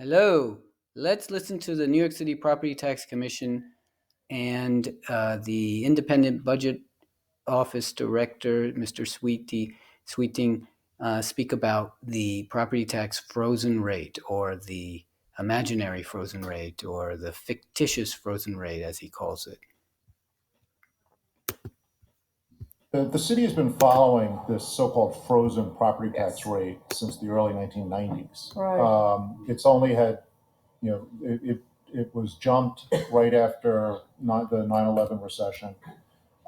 Hello. Let's listen to the New York City Property Tax Commission and the Independent Budget Office Director, Mr. Sweeting, speak about the property tax frozen rate, or the imaginary frozen rate, or the fictitious frozen rate, as he calls it. The city has been following this so-called frozen property tax rate since the early 1990s. Right. It's only had, it was jumped right after the 9/11 recession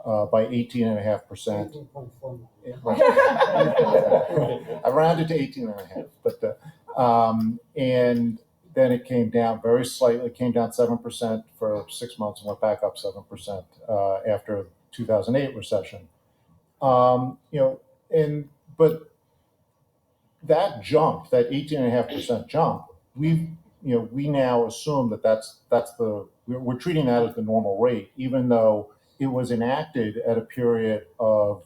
by 18.5%. 18.4. I rounded to 18.5, but and then it came down very slightly. It came down 7% for 6 months and went back up 7% after 2008 recession. But that jump, that 18.5% jump, we now assume we're treating that as the normal rate, even though it was enacted at a period of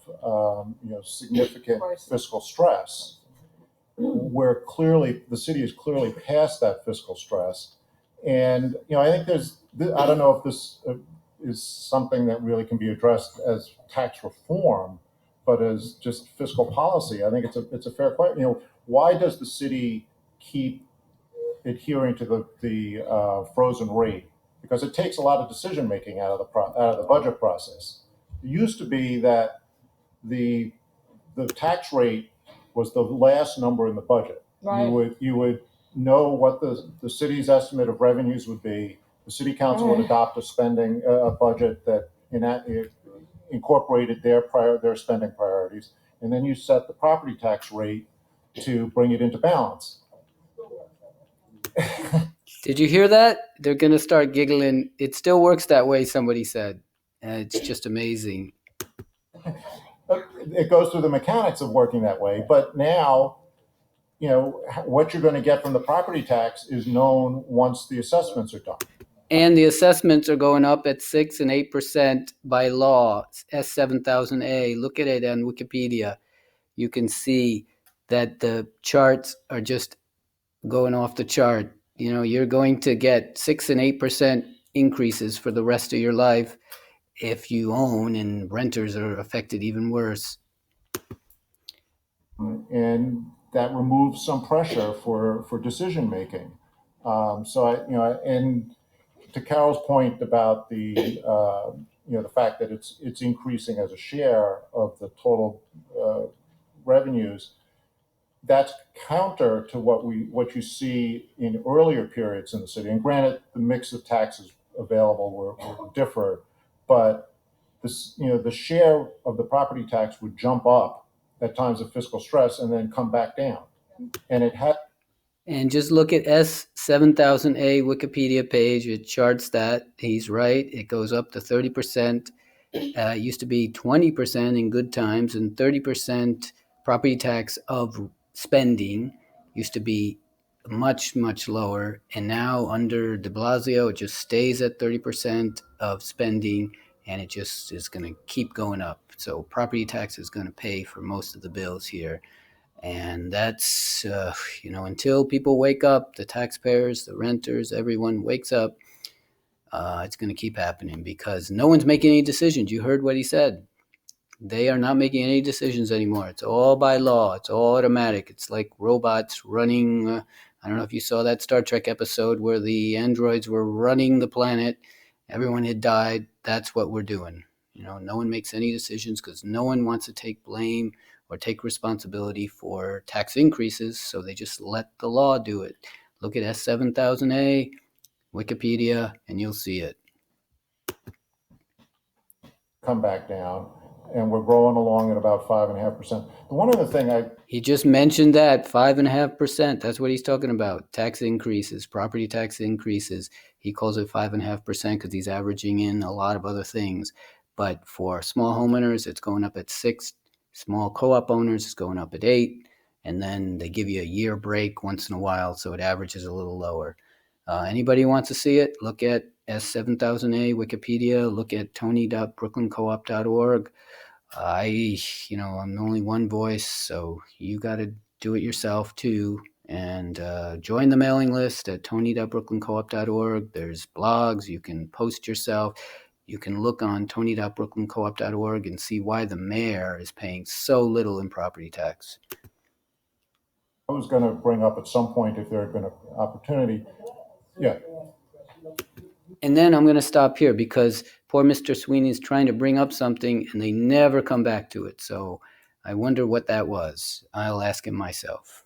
significant fiscal stress, where clearly the city is clearly past that fiscal stress. And I think I don't know if this is something that really can be addressed as tax reform, but as just fiscal policy. I think it's a fair question. Why does the city keep adhering to the frozen rate? Because it takes a lot of decision making out of the budget process. It used to be that the tax rate was the last number in the budget. Right. You would know what the city's estimate of revenues would be. The city council would adopt a budget that incorporated their spending priorities, and then you set the property tax rate to bring it into balance. Did you hear that? They're going to start giggling. It still works that way, somebody said. It's just amazing. It goes through the mechanics of working that way, but now, what you're going to get from the property tax is known once the assessments are done. And the assessments are going up at 6 and 8% by law, S7000A. Look at it on Wikipedia. You can see that the charts are just going off the chart. You're going to get 6 and 8% increases for the rest of your life if you own, and renters are affected even worse. And that removes some pressure for decision making. And to Carol's point about the fact that it's increasing as a share of the total revenues, that's counter to what you see in earlier periods in the city. And granted, the mix of taxes available will differ, but the share of the property tax would jump up at times of fiscal stress and then come back down. And it had. And just look at S7000A Wikipedia page. It charts that. He's right. It goes up to 30%. It used to be 20% in good times, and 30% property tax of spending used to be much, much lower. And now under de Blasio, it just stays at 30% of spending, and it just is going to keep going up. So property tax is going to pay for most of the bills here. And that's, until people wake up, the taxpayers, the renters, everyone wakes up, it's going to keep happening because no one's making any decisions. You heard what he said. They are not making any decisions anymore. It's all by law. It's all automatic. It's like robots running. I don't know if you saw that Star Trek episode where the androids were running the planet. Everyone had died. That's what we're doing. No one makes any decisions because no one wants to take blame or take responsibility for tax increases, so they just let the law do it. Look at S7000A, Wikipedia, and you'll see it. Come back down, and we're growing along at about 5.5%. One other thing he just mentioned that 5.5%. That's what he's talking about. Tax increases, property tax increases. He calls it 5.5% because he's averaging in a lot of other things. But for small homeowners, it's going up at 6. Small co-op owners is going up at 8, and then they give you a year break once in a while, so it averages a little lower. Anybody who wants to see it, look at S7000A Wikipedia, look at tony.brooklyncoop.org. I'm only one voice, so you got to do it yourself too. And join the mailing list at tony.brooklyncoop.org. There's blogs. You can post yourself. You can look on tony.brooklyncoop.org and see why the mayor is paying so little in property tax. I was going to bring up at some point, if there had been an opportunity. Yeah. And then I'm going to stop here because poor Mr. Sweeney is trying to bring up something and they never come back to it. So I wonder what that was. I'll ask him myself.